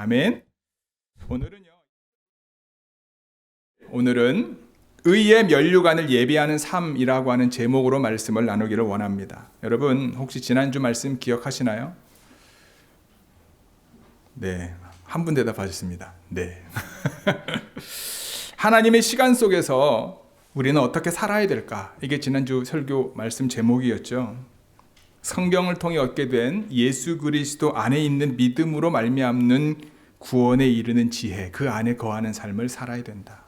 아멘. 오늘은 의의 면류관을 예비하는 삶이라고 하는 제목으로 말씀을 나누기를 원합니다. 여러분 혹시 지난주 말씀 기억하시나요? 네, 한 분 대답하셨습니다. 네. 하나님의 시간 속에서 우리는 어떻게 살아야 될까? 이게 지난주 설교 말씀 제목이었죠. 성경을 통해 얻게 된 예수 그리스도 안에 있는 믿음으로 말미암는 구원에 이르는 지혜, 그 안에 거하는 삶을 살아야 된다.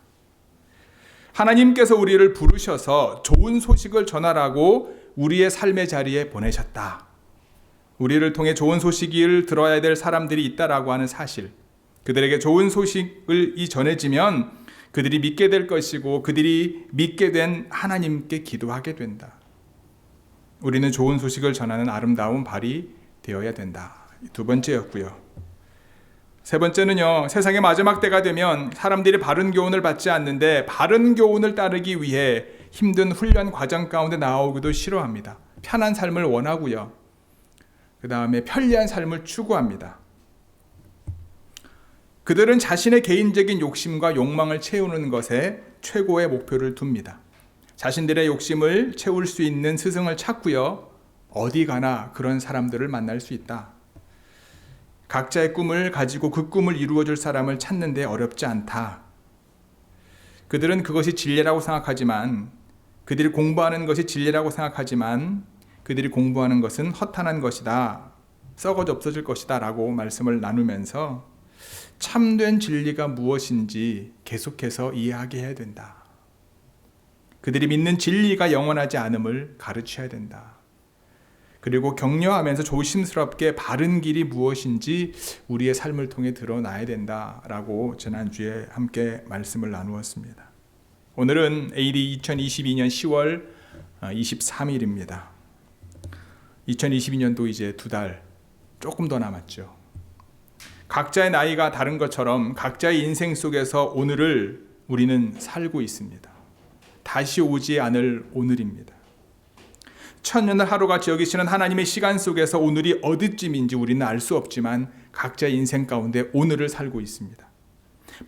하나님께서 우리를 부르셔서 좋은 소식을 전하라고 우리의 삶의 자리에 보내셨다. 우리를 통해 좋은 소식을 들어야 될 사람들이 있다라고 하는 사실, 그들에게 좋은 소식을 전해지면 그들이 믿게 될 것이고 그들이 믿게 된 하나님께 기도하게 된다. 우리는 좋은 소식을 전하는 아름다운 발이 되어야 된다. 두 번째였고요. 세 번째는요, 세상의 마지막 때가 되면 사람들이 바른 교훈을 받지 않는데 바른 교훈을 따르기 위해 힘든 훈련 과정 가운데 나오기도 싫어합니다. 편한 삶을 원하고요. 그 다음에 편리한 삶을 추구합니다. 그들은 자신의 개인적인 욕심과 욕망을 채우는 것에 최고의 목표를 둡니다. 자신들의 욕심을 채울 수 있는 스승을 찾고요. 어디 가나 그런 사람들을 만날 수 있다. 각자의 꿈을 가지고 그 꿈을 이루어줄 사람을 찾는데 어렵지 않다. 그들은 그것이 진리라고 생각하지만, 그들이 공부하는 것이 진리라고 생각하지만 그들이 공부하는 것은 허탄한 것이다. 썩어져 없어질 것이다 라고 말씀을 나누면서 참된 진리가 무엇인지 계속해서 이해하게 해야 된다. 그들이 믿는 진리가 영원하지 않음을 가르쳐야 된다. 그리고 격려하면서 조심스럽게 바른 길이 무엇인지 우리의 삶을 통해 드러나야 된다라고 지난주에 함께 말씀을 나누었습니다. 오늘은 AD 2022년 10월 23일입니다. 2022년도 이제 2달 조금 더 남았죠. 각자의 나이가 다른 것처럼 각자의 인생 속에서 오늘을 우리는 살고 있습니다. 다시 오지 않을 오늘입니다. 천년을 하루같이 여기시는 하나님의 시간 속에서 오늘이 어디쯤인지 우리는 알 수 없지만 각자의 인생 가운데 오늘을 살고 있습니다.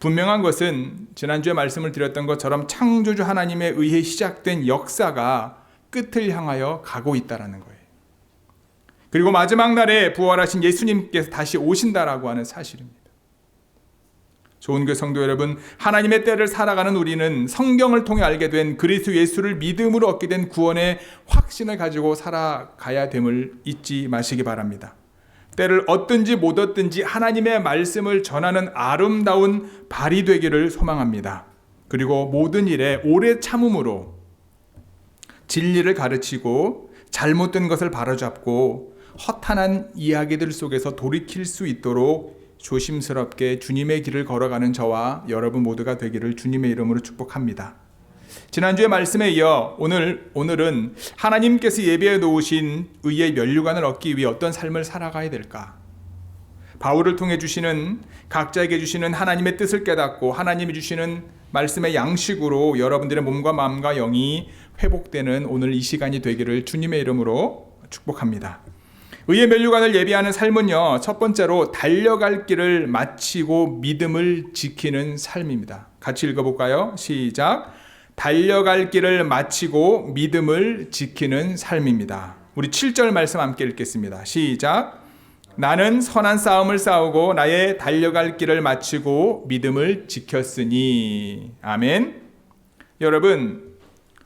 분명한 것은 지난주에 말씀을 드렸던 것처럼 창조주 하나님에 의해 시작된 역사가 끝을 향하여 가고 있다는 거예요. 그리고 마지막 날에 부활하신 예수님께서 다시 오신다라고 하는 사실입니다. 좋은 교회 성도 여러분, 하나님의 때를 살아가는 우리는 성경을 통해 알게 된 그리스도 예수를 믿음으로 얻게 된 구원의 확신을 가지고 살아가야 됨을 잊지 마시기 바랍니다. 때를 얻든지 못 얻든지 하나님의 말씀을 전하는 아름다운 발이 되기를 소망합니다. 그리고 모든 일에 오래 참음으로 진리를 가르치고 잘못된 것을 바로잡고 허탄한 이야기들 속에서 돌이킬 수 있도록 조심스럽게 주님의 길을 걸어가는 저와 여러분 모두가 되기를 주님의 이름으로 축복합니다. 지난주의 말씀에 이어 오늘은 하나님께서 예비해 놓으신 의의 면류관을 얻기 위해 어떤 삶을 살아가야 될까? 바울을 통해 주시는, 각자에게 주시는 하나님의 뜻을 깨닫고 하나님이 주시는 말씀의 양식으로 여러분들의 몸과 마음과 영이 회복되는 오늘 이 시간이 되기를 주님의 이름으로 축복합니다. 의의 면류관을 예비하는 삶은요, 첫 번째로 달려갈 길을 마치고 믿음을 지키는 삶입니다. 같이 읽어볼까요? 시작. 달려갈 길을 마치고 믿음을 지키는 삶입니다. 우리 7절 말씀 함께 읽겠습니다. 시작. 나는 선한 싸움을 싸우고 나의 달려갈 길을 마치고 믿음을 지켰으니. 아멘. 여러분,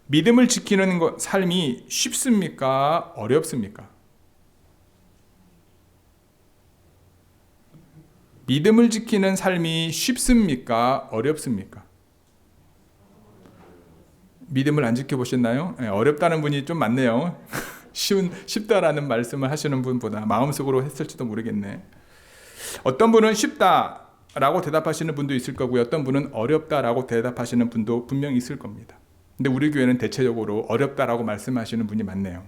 믿음을 지키는 삶이 쉽습니까? 어렵습니까? 믿음을 지키는 삶이 쉽습니까? 어렵습니까? 믿음을 안 지켜보셨나요? 네, 어렵다는 분이 좀 많네요. 쉽다라는 말씀을 하시는 분보다 마음속으로 했을지도 모르겠네. 어떤 분은 쉽다라고 대답하시는 분도 있을 거고요. 어떤 분은 어렵다라고 대답하시는 분도 분명히 있을 겁니다. 근데 우리 교회는 대체적으로 어렵다라고 말씀하시는 분이 많네요.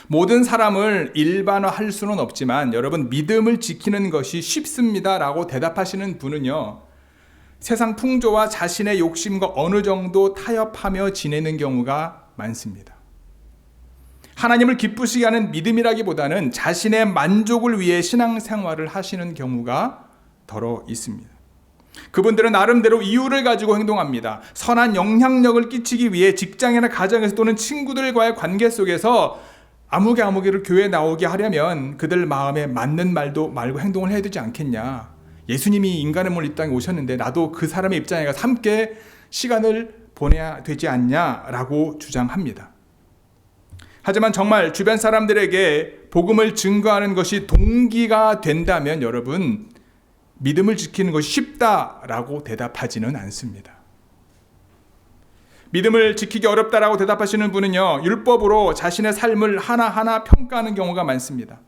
모든 사람을 일반화할 수는 없지만 여러분, 믿음을 지키는 것이 쉽습니다라고 대답하시는 분은요, 세상 풍조와 자신의 욕심과 어느 정도 타협하며 지내는 경우가 많습니다. 하나님을 기쁘시게 하는 믿음이라기보다는 자신의 만족을 위해 신앙생활을 하시는 경우가 더러 있습니다. 그분들은 나름대로 이유를 가지고 행동합니다. 선한 영향력을 끼치기 위해 직장이나 가정에서 또는 친구들과의 관계 속에서 아무개를 교회에 나오게 하려면 그들 마음에 맞는 말도 말고 행동을 해야 되지 않겠냐. 예수님이 인간의 몸을 이 땅에 오셨는데 나도 그 사람의 입장에 가서 함께 시간을 보내야 되지 않냐라고 주장합니다. 하지만 정말 주변 사람들에게 복음을 증거하는 것이 동기가 된다면 여러분, 믿음을 지키는 것이 쉽다라고 대답하지는 않습니다. 믿음을 지키기 어렵다라고 대답하시는 분은요, 율법으로 자신의 삶을 하나하나 평가하는 경우가 많습니다.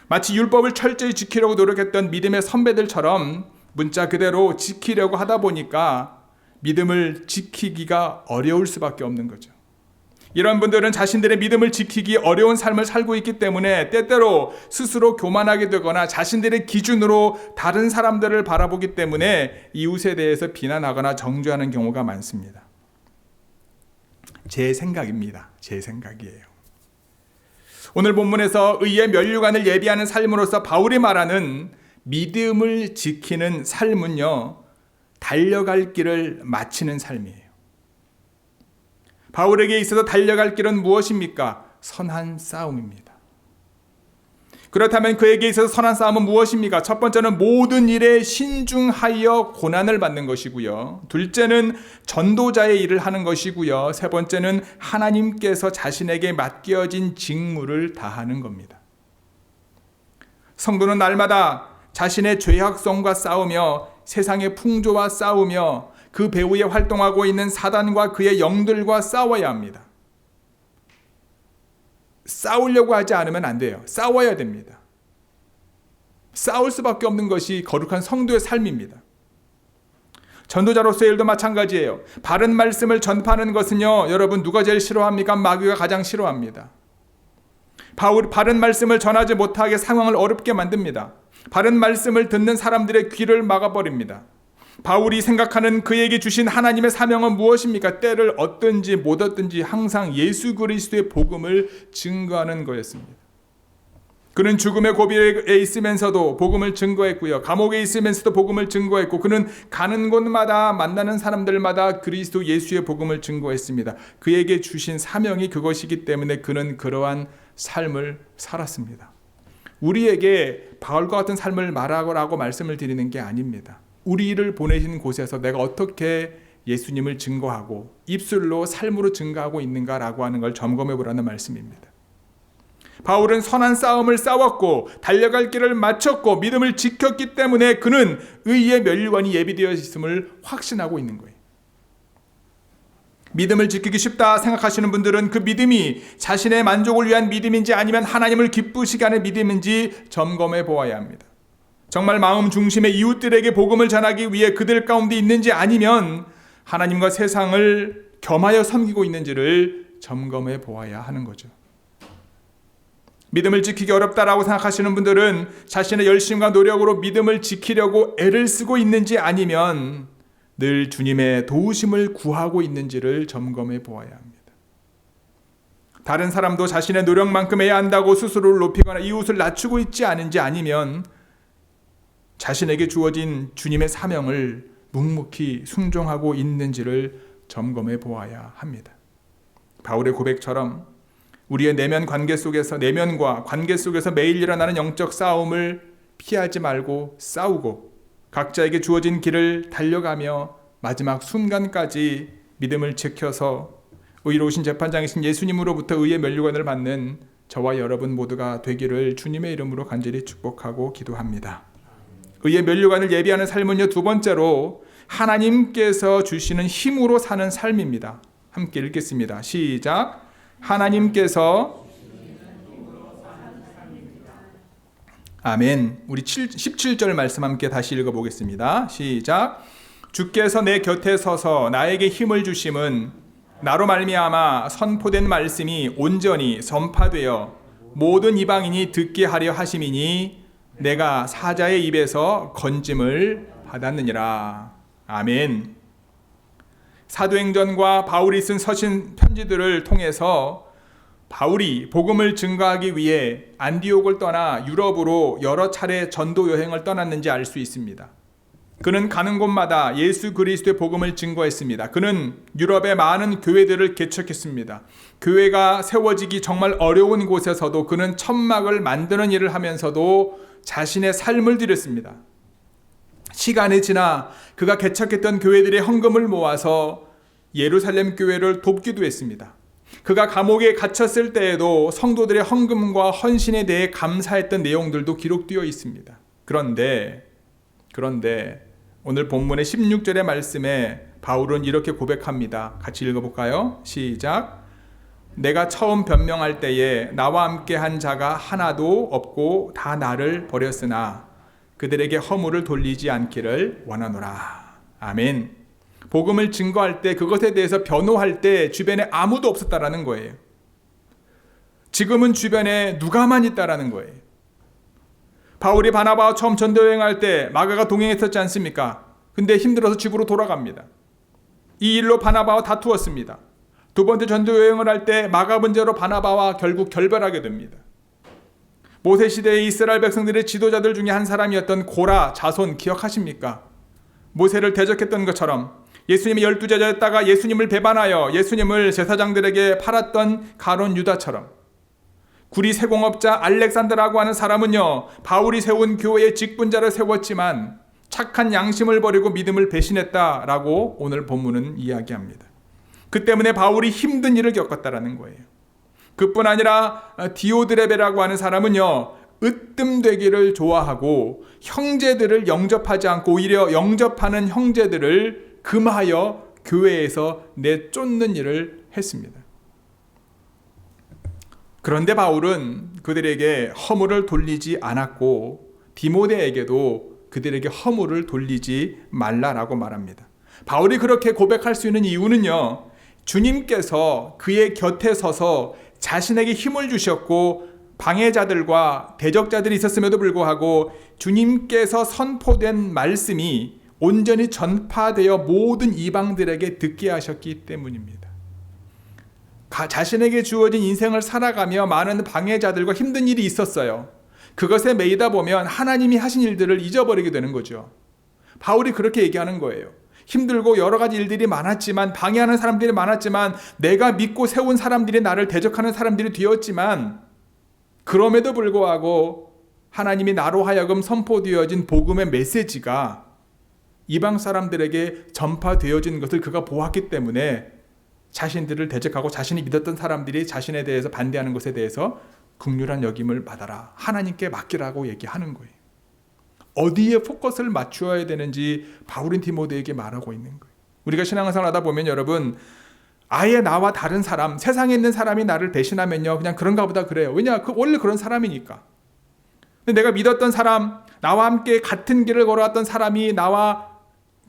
마치 율법을 철저히 지키려고 노력했던 믿음의 선배들처럼 문자 그대로 지키려고 하다 보니까 믿음을 지키기가 어려울 수밖에 없는 거죠. 이런 분들은 자신들의 믿음을 지키기 어려운 삶을 살고 있기 때문에 때때로 스스로 교만하게 되거나 자신들의 기준으로 다른 사람들을 바라보기 때문에 이웃에 대해서 비난하거나 정죄하는 경우가 많습니다. 제 생각입니다. 제 생각이에요. 오늘 본문에서 의의 면류관을 예비하는 삶으로서 바울이 말하는 믿음을 지키는 삶은요, 달려갈 길을 마치는 삶이에요. 바울에게 있어서 달려갈 길은 무엇입니까? 선한 싸움입니다. 그렇다면 그에게 있어서 선한 싸움은 무엇입니까? 첫 번째는 모든 일에 신중하여 고난을 받는 것이고요. 둘째는 전도자의 일을 하는 것이고요. 세 번째는 하나님께서 자신에게 맡겨진 직무를 다하는 겁니다. 성도는 날마다 자신의 죄악성과 싸우며 세상의 풍조와 싸우며 그 배후에 활동하고 있는 사단과 그의 영들과 싸워야 합니다. 싸우려고 하지 않으면 안 돼요. 싸워야 됩니다. 싸울 수밖에 없는 것이 거룩한 성도의 삶입니다. 전도자로서의 일도 마찬가지예요. 바른 말씀을 전파하는 것은요, 여러분 누가 제일 싫어합니까? 마귀가 가장 싫어합니다. 바른 말씀을 전하지 못하게 상황을 어렵게 만듭니다. 바른 말씀을 듣는 사람들의 귀를 막아버립니다. 바울이 생각하는 그에게 주신 하나님의 사명은 무엇입니까? 때를 얻든지 못 얻든지 항상 예수 그리스도의 복음을 증거하는 거였습니다. 그는 죽음의 고비에 있으면서도 복음을 증거했고요. 감옥에 있으면서도 복음을 증거했고, 그는 가는 곳마다 만나는 사람들마다 그리스도 예수의 복음을 증거했습니다. 그에게 주신 사명이 그것이기 때문에 그는 그러한 삶을 살았습니다. 우리에게 바울과 같은 삶을 말하라고 말씀을 드리는 게 아닙니다. 우리를 보내신 곳에서 내가 어떻게 예수님을 증거하고 입술로 삶으로 증거하고 있는가라고 하는 걸 점검해 보라는 말씀입니다. 바울은 선한 싸움을 싸웠고 달려갈 길을 마쳤고 믿음을 지켰기 때문에 그는 의의 면류관이 예비되어 있음을 확신하고 있는 거예요. 믿음을 지키기 쉽다 생각하시는 분들은 그 믿음이 자신의 만족을 위한 믿음인지 아니면 하나님을 기쁘시게 하는 믿음인지 점검해 보아야 합니다. 정말 마음 중심의 이웃들에게 복음을 전하기 위해 그들 가운데 있는지 아니면 하나님과 세상을 겸하여 섬기고 있는지를 점검해 보아야 하는 거죠. 믿음을 지키기 어렵다라고 생각하시는 분들은 자신의 열심과 노력으로 믿음을 지키려고 애를 쓰고 있는지 아니면 늘 주님의 도우심을 구하고 있는지를 점검해 보아야 합니다. 다른 사람도 자신의 노력만큼 해야 한다고 스스로를 높이거나 이웃을 낮추고 있지 않은지 아니면 자신에게 주어진 주님의 사명을 묵묵히 순종하고 있는지를 점검해 보아야 합니다. 바울의 고백처럼 우리의 내면과 관계 속에서 매일 일어나는 영적 싸움을 피하지 말고 싸우고 각자에게 주어진 길을 달려가며 마지막 순간까지 믿음을 지켜서 의로우신 재판장이신 예수님으로부터 의의 면류관을 받는 저와 여러분 모두가 되기를 주님의 이름으로 간절히 축복하고 기도합니다. 의의 면류관을 예비하는 삶은요, 두 번째로 하나님께서 주시는 힘으로 사는 삶입니다. 함께 읽겠습니다. 시작. 하나님께서 아멘. 우리 17절 말씀 함께 다시 읽어보겠습니다. 시작. 주께서 내 곁에 서서 나에게 힘을 주심은 나로 말미암아 선포된 말씀이 온전히 전파되어 모든 이방인이 듣게 하려 하심이니 내가 사자의 입에서 건짐을 받았느니라. 아멘. 사도행전과 바울이 쓴 서신 편지들을 통해서 바울이 복음을 증거하기 위해 안디옥을 떠나 유럽으로 여러 차례 전도 여행을 떠났는지 알 수 있습니다. 그는 가는 곳마다 예수 그리스도의 복음을 증거했습니다. 그는 유럽의 많은 교회들을 개척했습니다. 교회가 세워지기 정말 어려운 곳에서도 그는 천막을 만드는 일을 하면서도 자신의 삶을 드렸습니다. 시간이 지나 그가 개척했던 교회들의 헌금을 모아서 예루살렘 교회를 돕기도 했습니다. 그가 감옥에 갇혔을 때에도 성도들의 헌금과 헌신에 대해 감사했던 내용들도 기록되어 있습니다. 그런데 오늘 본문의 16절의 말씀에 바울은 이렇게 고백합니다. 같이 읽어볼까요? 시작. 내가 처음 변명할 때에 나와 함께 한 자가 하나도 없고 다 나를 버렸으나 그들에게 허물을 돌리지 않기를 원하노라. 아멘. 복음을 증거할 때, 그것에 대해서 변호할 때 주변에 아무도 없었다라는 거예요. 지금은 주변에 누가만 있다라는 거예요. 바울이 바나바와 처음 전도 여행할 때 마가가 동행했었지 않습니까? 근데 힘들어서 집으로 돌아갑니다. 이 일로 바나바와 다투었습니다. 두 번째 전도 여행을 할 때 마가 문제로 바나바와 결국 결별하게 됩니다. 모세 시대의 이스라엘 백성들의 지도자들 중에 한 사람이었던 고라 자손 기억하십니까? 모세를 대적했던 것처럼 예수님이 12제자였다가 예수님을 배반하여 예수님을 제사장들에게 팔았던 가론 유다처럼, 구리 세공업자 알렉산더라고 하는 사람은요, 바울이 세운 교회의 직분자를 세웠지만 착한 양심을 버리고 믿음을 배신했다라고 오늘 본문은 이야기합니다. 그 때문에 바울이 힘든 일을 겪었다라는 거예요. 그뿐 아니라 디오드레베라고 하는 사람은요, 으뜸되기를 좋아하고 형제들을 영접하지 않고 오히려 영접하는 형제들을 금하여 교회에서 내쫓는 일을 했습니다. 그런데 바울은 그들에게 허물을 돌리지 않았고 디모데에게도 그들에게 허물을 돌리지 말라라고 말합니다. 바울이 그렇게 고백할 수 있는 이유는요, 주님께서 그의 곁에 서서 자신에게 힘을 주셨고 방해자들과 대적자들이 있었음에도 불구하고 주님께서 선포된 말씀이 온전히 전파되어 모든 이방들에게 듣게 하셨기 때문입니다. 자신에게 주어진 인생을 살아가며 많은 방해자들과 힘든 일이 있었어요. 그것에 매이다 보면 하나님이 하신 일들을 잊어버리게 되는 거죠. 바울이 그렇게 얘기하는 거예요. 힘들고 여러 가지 일들이 많았지만, 방해하는 사람들이 많았지만, 내가 믿고 세운 사람들이 나를 대적하는 사람들이 되었지만, 그럼에도 불구하고 하나님이 나로 하여금 선포되어진 복음의 메시지가 이방 사람들에게 전파되어진 것을 그가 보았기 때문에 자신들을 대적하고 자신이 믿었던 사람들이 자신에 대해서 반대하는 것에 대해서 긍휼한 여김을 받아라, 하나님께 맡기라고 얘기하는 거예요. 어디에 포커스를 맞추어야 되는지 바울은 디모데에게 말하고 있는 거예요. 우리가 신앙생활 하다 보면 여러분, 아예 나와 다른 사람, 세상에 있는 사람이 나를 배신하면요, 그냥 그런가 보다 그래요. 왜냐? 원래 그런 사람이니까. 근데 내가 믿었던 사람, 나와 함께 같은 길을 걸어왔던 사람이 나와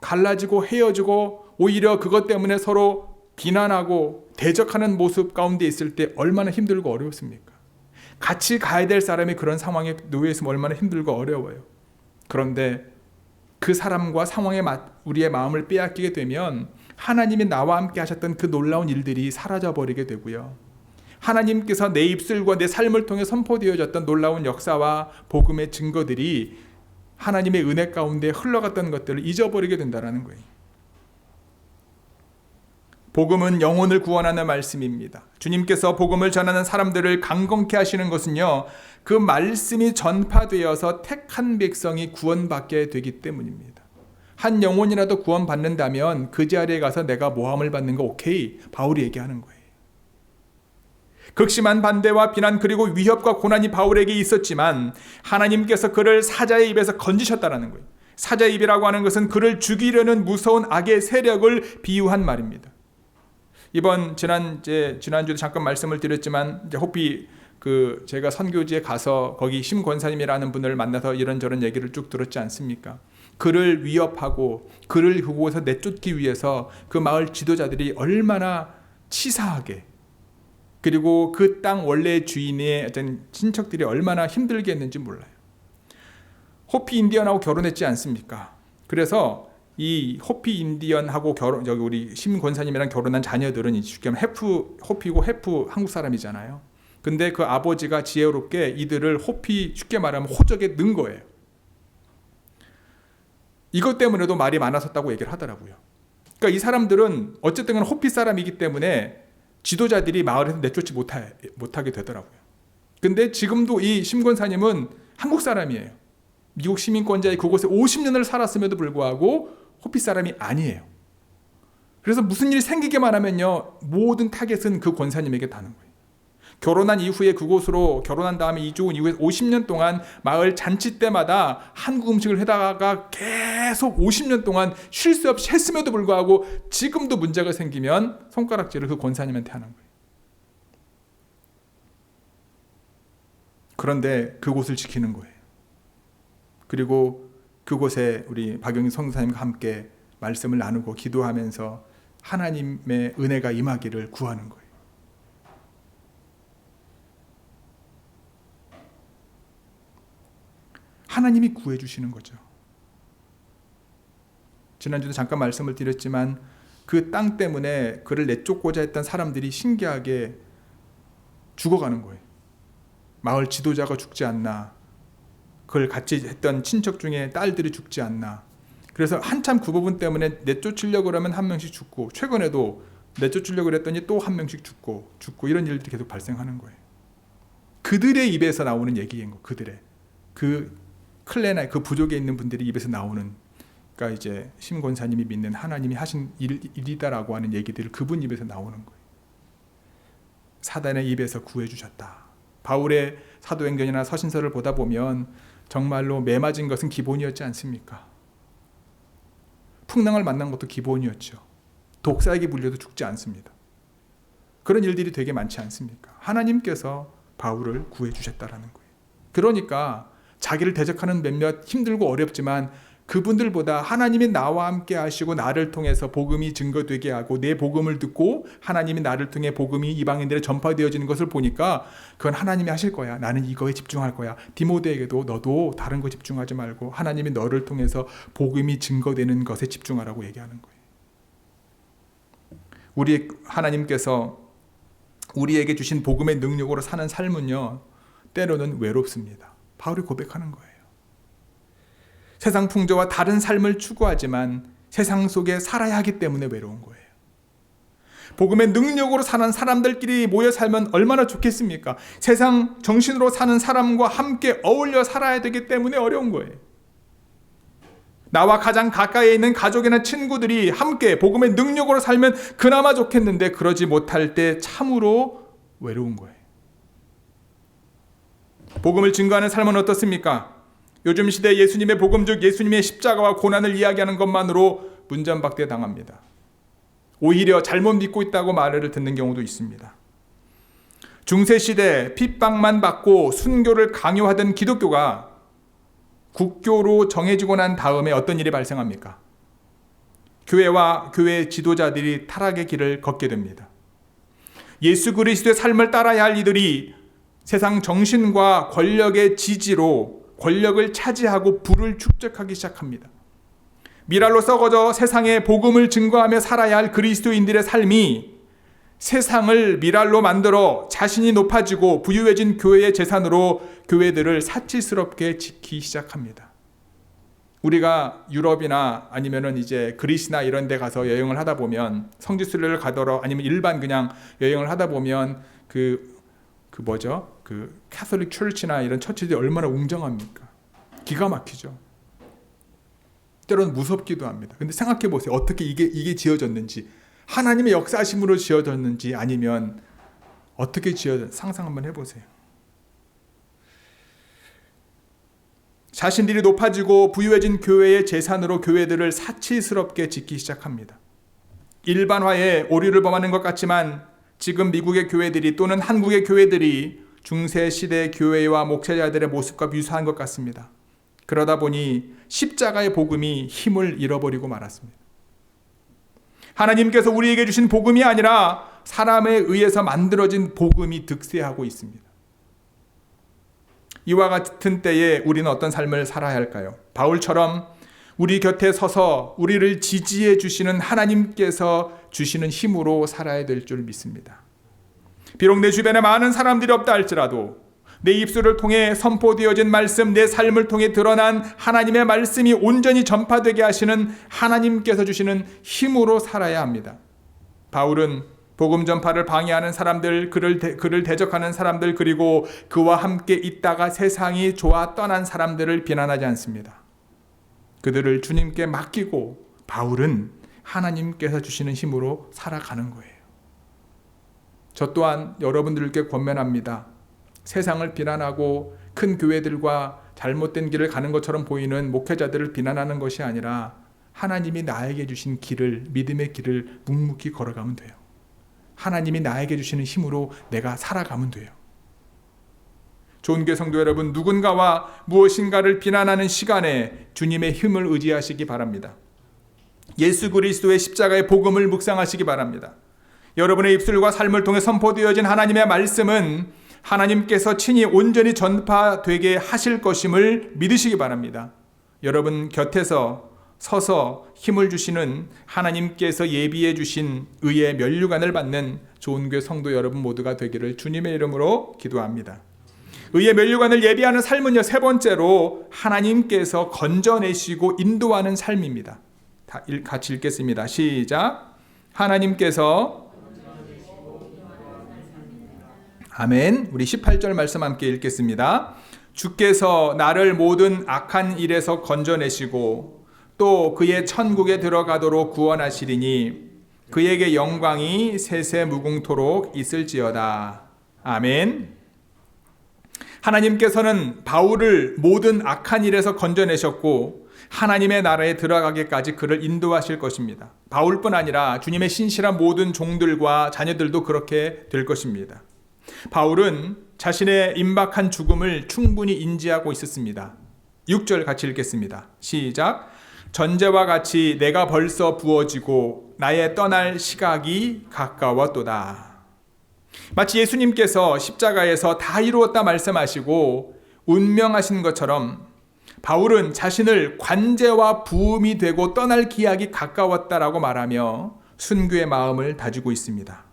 갈라지고 헤어지고 오히려 그것 때문에 서로 비난하고 대적하는 모습 가운데 있을 때 얼마나 힘들고 어렵습니까? 같이 가야 될 사람이 그런 상황에 놓여 있으면 얼마나 힘들고 어려워요. 그런데 그 사람과 상황에 우리의 마음을 빼앗기게 되면 하나님이 나와 함께 하셨던 그 놀라운 일들이 사라져버리게 되고요. 하나님께서 내 입술과 내 삶을 통해 선포되어졌던 놀라운 역사와 복음의 증거들이 하나님의 은혜 가운데 흘러갔던 것들을 잊어버리게 된다는 거예요. 복음은 영혼을 구원하는 말씀입니다. 주님께서 복음을 전하는 사람들을 강건케 하시는 것은요, 그 말씀이 전파되어서 택한 백성이 구원받게 되기 때문입니다. 한 영혼이라도 구원받는다면 그 자리에 가서 내가 모함을 받는 거 오케이, 바울이 얘기하는 거예요. 극심한 반대와 비난 그리고 위협과 고난이 바울에게 있었지만 하나님께서 그를 사자의 입에서 건지셨다는 거예요. 사자의 입이라고 하는 것은 그를 죽이려는 무서운 악의 세력을 비유한 말입니다. 지난주에 잠깐 말씀을 드렸지만, 이제 호피 제가 선교지에 가서 거기 심 권사님이라는 분을 만나서 이런저런 얘기를 쭉 들었지 않습니까? 그를 위협하고 그를 그곳에서 내쫓기 위해서 그 마을 지도자들이 얼마나 치사하게, 그리고 그 땅 원래 주인의 어떤 친척들이 얼마나 힘들게 했는지 몰라요. 호피 인디언하고 결혼했지 않습니까? 그래서 이 호피 인디언하고 여기 우리 심 권사님이랑 결혼한 자녀들은 쉽게 말하면 호피고 해프 한국 사람이잖아요. 근데 그 아버지가 지혜롭게 이들을 호피, 쉽게 말하면 호적에 넣은 거예요. 이것 때문에도 말이 많았었다고 얘기를 하더라고요. 그러니까 이 사람들은 어쨌든 호피 사람이기 때문에 지도자들이 마을에서 내쫓지 못하게 되더라고요. 근데 지금도 이 심권사님은 한국 사람이에요. 미국 시민권자의 그곳에 50년을 살았음에도 불구하고 호피 사람이 아니에요. 그래서 무슨 일이 생기기만 하면요, 모든 타겟은 그 권사님에게 닿는 거예요. 결혼한 이후에 그곳으로 결혼한 다음에 이주 온 이후에 50년 동안 마을 잔치 때마다 한국 음식을 해다가 계속 50년 동안 쉴 수 없이 했음에도 불구하고 지금도 문제가 생기면 손가락질을 그 권사님한테 하는 거예요. 그런데 그곳을 지키는 거예요. 그리고 그곳에 우리 박영희 성사님과 함께 말씀을 나누고 기도하면서 하나님의 은혜가 임하기를 구하는 거예요. 하나님이 구해주시는 거죠. 지난주도 잠깐 말씀을 드렸지만 그 땅 때문에 그를 내쫓고자 했던 사람들이 신기하게 죽어가는 거예요. 마을 지도자가 죽지 않나, 그걸 같이 했던 친척 중에 딸들이 죽지 않나. 그래서 한참 그 부분 때문에 내쫓으려고 그러면 한 명씩 죽고, 최근에도 내쫓으려고 그랬더니 또 한 명씩 죽고 이런 일들이 계속 발생하는 거예요. 그들의 입에서 나오는 얘기인 거, 그들의 그 클레나 그 부족에 있는 분들이 입에서 나오는, 그러니까 이제 심 권사님이 믿는 하나님이 하신 일이다라고 하는 얘기들을 그분 입에서 나오는 거예요. 사단의 입에서 구해주셨다. 바울의 사도행전이나 서신서를 보다 보면 정말로 매 맞은 것은 기본이었지 않습니까? 풍랑을 만난 것도 기본이었죠. 독사에게 물려도 죽지 않습니다. 그런 일들이 되게 많지 않습니까? 하나님께서 바울을 구해주셨다라는 거예요. 그러니까 자기를 대적하는 몇몇 힘들고 어렵지만 그분들보다 하나님이 나와 함께 하시고 나를 통해서 복음이 증거되게 하고 내 복음을 듣고 하나님이 나를 통해 복음이 이방인들에 전파되어지는 것을 보니까 그건 하나님이 하실 거야. 나는 이거에 집중할 거야. 디모데에게도 너도 다른 거 집중하지 말고 하나님이 너를 통해서 복음이 증거되는 것에 집중하라고 얘기하는 거예요. 우리 하나님께서 우리에게 주신 복음의 능력으로 사는 삶은요, 때로는 외롭습니다. 바울이 고백하는 거예요. 세상 풍조와 다른 삶을 추구하지만 세상 속에 살아야 하기 때문에 외로운 거예요. 복음의 능력으로 사는 사람들끼리 모여 살면 얼마나 좋겠습니까? 세상 정신으로 사는 사람과 함께 어울려 살아야 되기 때문에 어려운 거예요. 나와 가장 가까이에 있는 가족이나 친구들이 함께 복음의 능력으로 살면 그나마 좋겠는데 그러지 못할 때 참으로 외로운 거예요. 복음을 증거하는 삶은 어떻습니까? 요즘 시대 예수님의 복음 즉 예수님의 십자가와 고난을 이야기하는 것만으로 문전박대 당합니다. 오히려 잘못 믿고 있다고 말을 듣는 경우도 있습니다. 중세시대 핍박만 받고 순교를 강요하던 기독교가 국교로 정해지고 난 다음에 어떤 일이 발생합니까? 교회와 교회 지도자들이 타락의 길을 걷게 됩니다. 예수 그리스도의 삶을 따라야 할 이들이 세상 정신과 권력의 지지로 권력을 차지하고 부를 축적하기 시작합니다. 미랄로 썩어져 세상에 복음을 증거하며 살아야 할 그리스도인들의 삶이 세상을 미랄로 만들어 자신이 높아지고 부유해진 교회의 재산으로 교회들을 사치스럽게 지키기 시작합니다. 우리가 유럽이나 아니면은 이제 그리스나 이런 데 가서 여행을 하다 보면 성지순례를 가더라 아니면 일반 그냥 여행을 하다 보면 그 캐톨릭 철치나 이런 처치들이 얼마나 웅장합니까? 기가 막히죠. 때로는 무섭기도 합니다. 근데 생각해 보세요. 어떻게 이게 지어졌는지, 하나님의 역사심으로 지어졌는지 아니면 어떻게 상상 한번 해보세요. 자신들이 높아지고 부유해진 교회의 재산으로 교회들을 사치스럽게 짓기 시작합니다. 일반화에 오류를 범하는 것 같지만 지금 미국의 교회들이 또는 한국의 교회들이 중세시대 교회와 목회자들의 모습과 유사한 것 같습니다. 그러다 보니 십자가의 복음이 힘을 잃어버리고 말았습니다. 하나님께서 우리에게 주신 복음이 아니라 사람에 의해서 만들어진 복음이 득세하고 있습니다. 이와 같은 때에 우리는 어떤 삶을 살아야 할까요? 바울처럼 우리 곁에 서서 우리를 지지해 주시는 하나님께서 주시는 힘으로 살아야 될 줄 믿습니다. 비록 내 주변에 많은 사람들이 없다 할지라도 내 입술을 통해 선포되어진 말씀, 내 삶을 통해 드러난 하나님의 말씀이 온전히 전파되게 하시는 하나님께서 주시는 힘으로 살아야 합니다. 바울은 복음 전파를 방해하는 사람들, 그를 대적하는 사람들, 그리고 그와 함께 있다가 세상이 좋아 떠난 사람들을 비난하지 않습니다. 그들을 주님께 맡기고 바울은 하나님께서 주시는 힘으로 살아가는 거예요. 저 또한 여러분들께 권면합니다. 세상을 비난하고 큰 교회들과 잘못된 길을 가는 것처럼 보이는 목회자들을 비난하는 것이 아니라 하나님이 나에게 주신 길을, 믿음의 길을 묵묵히 걸어가면 돼요. 하나님이 나에게 주시는 힘으로 내가 살아가면 돼요. 좋은 교회 성도 여러분, 누군가와 무엇인가를 비난하는 시간에 주님의 힘을 의지하시기 바랍니다. 예수 그리스도의 십자가의 복음을 묵상하시기 바랍니다. 여러분의 입술과 삶을 통해 선포되어진 하나님의 말씀은 하나님께서 친히 온전히 전파되게 하실 것임을 믿으시기 바랍니다. 여러분 곁에서 서서 힘을 주시는 하나님께서 예비해 주신 의의 면류관을 받는 좋은 교회 성도 여러분 모두가 되기를 주님의 이름으로 기도합니다. 의의 면류관을 예비하는 삶은요, 세 번째로 하나님께서 건져내시고 인도하는 삶입니다. 같이 읽겠습니다. 시작. 하나님께서 아멘. 우리 18절 말씀 함께 읽겠습니다. 주께서 나를 모든 악한 일에서 건져내시고 또 그의 천국에 들어가도록 구원하시리니 그에게 영광이 세세 무궁토록 있을지어다. 아멘. 하나님께서는 바울을 모든 악한 일에서 건져내셨고 하나님의 나라에 들어가기까지 그를 인도하실 것입니다. 바울뿐 아니라 주님의 신실한 모든 종들과 자녀들도 그렇게 될 것입니다. 바울은 자신의 임박한 죽음을 충분히 인지하고 있었습니다. 6절 같이 읽겠습니다. 시작. 전제와 같이 내가 벌써 부어지고 나의 떠날 시각이 가까웠도다. 마치 예수님께서 십자가에서 다 이루었다 말씀하시고 운명하신 것처럼 바울은 자신을 관제와 부음이 되고 떠날 기약이 가까웠다라고 말하며 순교의 마음을 다지고 있습니다.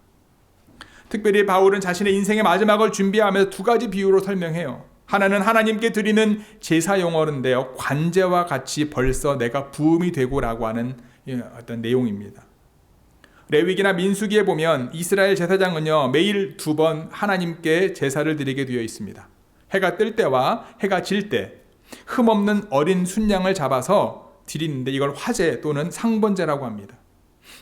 특별히 바울은 자신의 인생의 마지막을 준비하면서 두 가지 비유로 설명해요. 하나는 하나님께 드리는 제사 용어인데요, 관제와 같이 벌써 내가 부음이 되고라고 하는 어떤 내용입니다. 레위기나 민수기에 보면 이스라엘 제사장은요, 매일 2번 하나님께 제사를 드리게 되어 있습니다. 해가 뜰 때와 해가 질 때 흠없는 어린 순양을 잡아서 드리는데 이걸 화제 또는 상번제라고 합니다.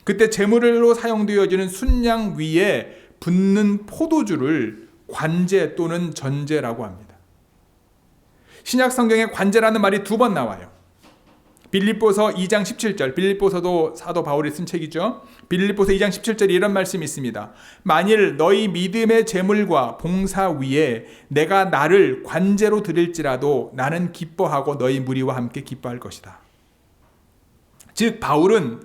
그때 제물로 사용되어지는 순양 위에 붓는 포도주를 관제 또는 전제라고 합니다. 신약 성경에 관제라는 말이 2번 나와요. 빌립보서 2장 17절, 빌립보서도 사도 바울이 쓴 책이죠. 빌립보서 2장 17절에 이런 말씀이 있습니다. 만일 너희 믿음의 제물과 봉사 위에 내가 나를 관제로 드릴지라도 나는 기뻐하고 너희 무리와 함께 기뻐할 것이다. 즉 바울은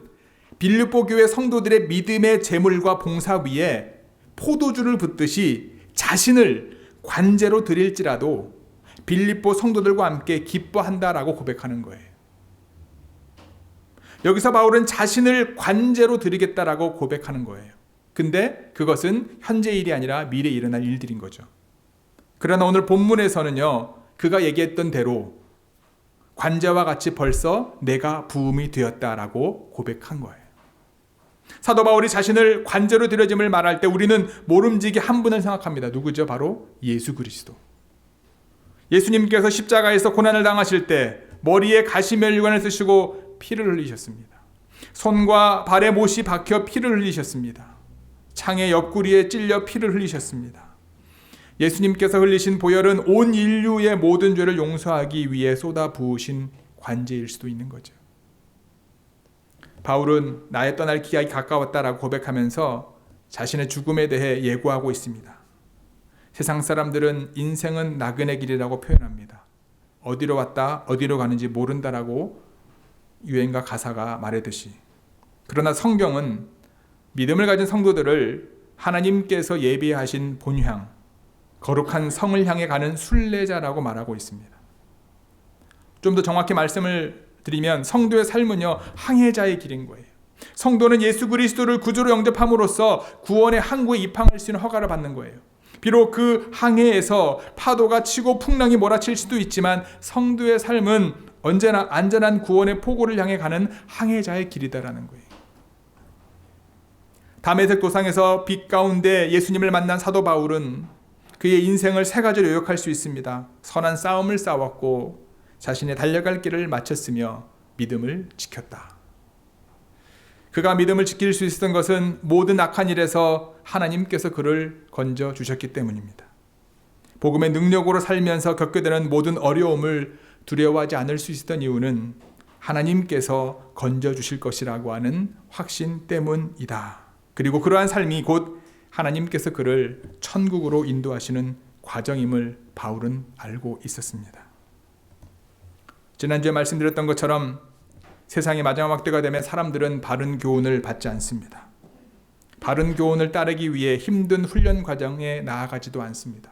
빌립보 교회 성도들의 믿음의 제물과 봉사 위에 포도주를 붓듯이 자신을 관제로 드릴지라도 빌립보 성도들과 함께 기뻐한다라고 고백하는 거예요. 여기서 바울은 자신을 관제로 드리겠다라고 고백하는 거예요. 근데 그것은 현재 일이 아니라 미래에 일어날 일들인 거죠. 그러나 오늘 본문에서는요, 그가 얘기했던 대로 관제와 같이 벌써 내가 부음이 되었다라고 고백한 거예요. 사도 바울이 자신을 관제로 드려짐을 말할 때 우리는 모름지기 한 분을 생각합니다. 누구죠? 바로 예수 그리스도. 예수님께서 십자가에서 고난을 당하실 때 머리에 가시면류관을 쓰시고 피를 흘리셨습니다. 손과 발에 못이 박혀 피를 흘리셨습니다. 창의 옆구리에 찔려 피를 흘리셨습니다. 예수님께서 흘리신 보혈은 온 인류의 모든 죄를 용서하기 위해 쏟아 부으신 관제일 수도 있는 거죠. 바울은 나의 떠날 기약이 가까웠다라고 고백하면서 자신의 죽음에 대해 예고하고 있습니다. 세상 사람들은 인생은 나그네 길이라고 표현합니다. 어디로 왔다 어디로 가는지 모른다라고 유행가 가사가 말하듯이. 그러나 성경은 믿음을 가진 성도들을 하나님께서 예비하신 본향, 거룩한 성을 향해 가는 순례자라고 말하고 있습니다. 좀 더 정확히 말씀을 드리면 성도의 삶은요, 항해자의 길인 거예요. 성도는 예수 그리스도를 구주로 영접함으로써 구원의 항구에 입항할 수 있는 허가를 받는 거예요. 비록 그 항해에서 파도가 치고 풍랑이 몰아칠 수도 있지만 성도의 삶은 언제나 안전한 구원의 포고를 향해 가는 항해자의 길이다라는 거예요. 다메섹 도상에서 빛 가운데 예수님을 만난 사도 바울은 그의 인생을 세 가지로 요약할 수 있습니다. 선한 싸움을 싸웠고 자신의 달려갈 길을 마쳤으며 믿음을 지켰다. 그가 믿음을 지킬 수 있었던 것은 모든 악한 일에서 하나님께서 그를 건져 주셨기 때문입니다. 복음의 능력으로 살면서 겪게 되는 모든 어려움을 두려워하지 않을 수 있었던 이유는 하나님께서 건져 주실 것이라고 하는 확신 때문이다. 그리고 그러한 삶이 곧 하나님께서 그를 천국으로 인도하시는 과정임을 바울은 알고 있었습니다. 지난주에 말씀드렸던 것처럼 세상의 마지막 때가 되면 사람들은 바른 교훈을 받지 않습니다. 바른 교훈을 따르기 위해 힘든 훈련 과정에 나아가지도 않습니다.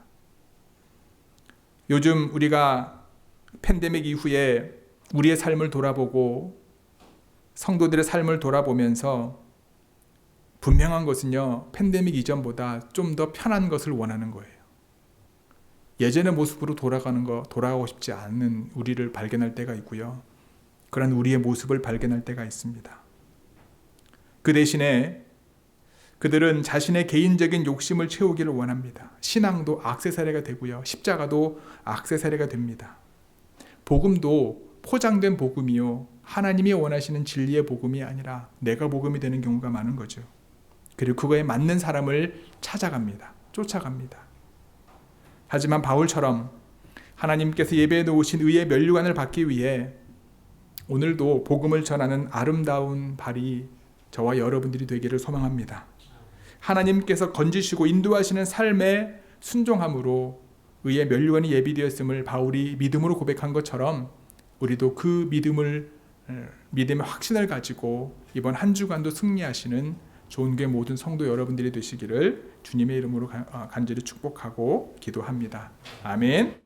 요즘 우리가 팬데믹 이후에 우리의 삶을 돌아보고 성도들의 삶을 돌아보면서 분명한 것은요, 팬데믹 이전보다 좀 더 편한 것을 원하는 거예요. 예전의 모습으로 돌아가고 싶지 않은 우리를 발견할 때가 있고요. 그런 우리의 모습을 발견할 때가 있습니다. 그 대신에 그들은 자신의 개인적인 욕심을 채우기를 원합니다. 신앙도 액세서리가 되고요. 십자가도 액세서리가 됩니다. 복음도 포장된 복음이요, 하나님이 원하시는 진리의 복음이 아니라 내가 복음이 되는 경우가 많은 거죠. 그리고 그거에 맞는 사람을 찾아갑니다. 쫓아갑니다. 하지만 바울처럼 하나님께서 예배해 놓으신 의의 면류관을 받기 위해 오늘도 복음을 전하는 아름다운 발이 저와 여러분들이 되기를 소망합니다. 하나님께서 건지시고 인도하시는 삶의 순종함으로 의의 면류관이 예비되었음을 바울이 믿음으로 고백한 것처럼 우리도 그 믿음의 확신을 가지고 이번 한 주간도 승리하시는 좋은 교회 모든 성도 여러분들이 되시기를 주님의 이름으로 간절히 축복하고 기도합니다. 아멘.